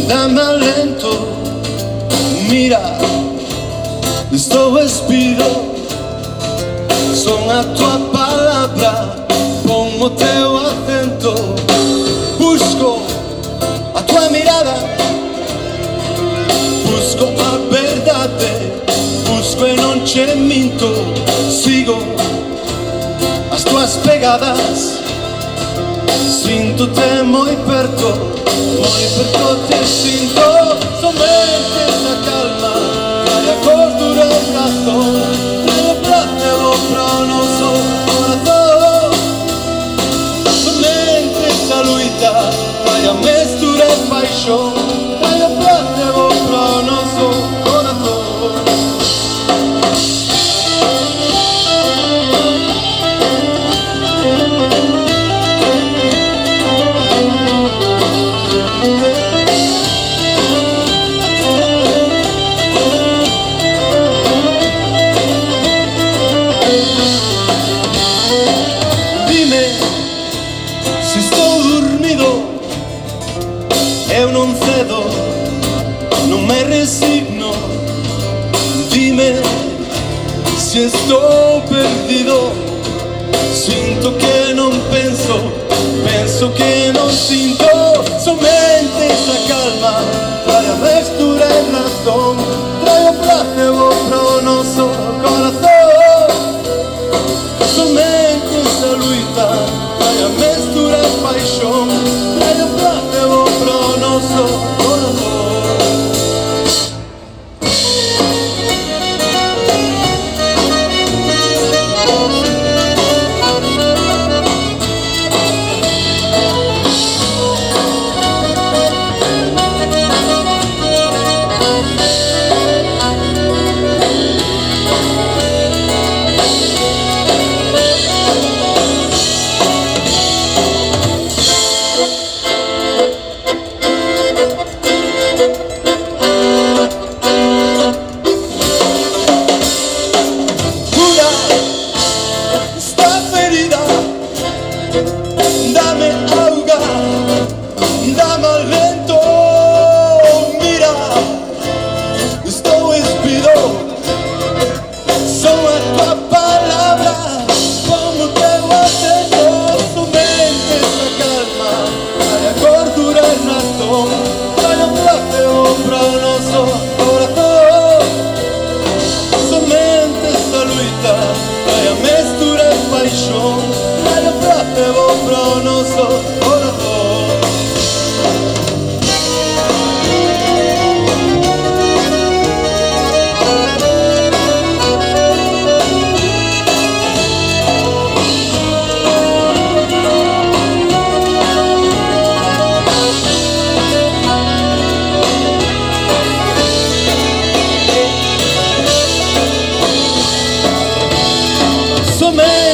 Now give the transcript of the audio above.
dame alento. Mira, estou espido, son a tua palabra con o teu acento. Busco a tua mirada, busco a verdade, busco e non che minto. Sigo as tuas pegadas, sinto-te moi perto te sinto. Somente esa calma, trae a cordura e razón, trae o placebo pro noso corazón. Somente esa luita, trae a mestura e paixón, trae o placebo pro noso corazón. Eu non cedo, non me resigno. Dime se estou perdido. Sinto que non penso, penso que non sinto. Somente esa calma, trae a mestura e razón, trae o placebo pro noso corazón. Somente esa luita, trae a mestura e paixón, trae o placebo pro noso corazón. Dame auga, dame alento. Mira, estou espido, son a tua palabra como teu acento. Somente esa calma, trae a cordura e razón, trae o placebo pro noso corazón. Somente esa luita, trae a mestura e paixón, trae o placebo pro noso corazón. Somente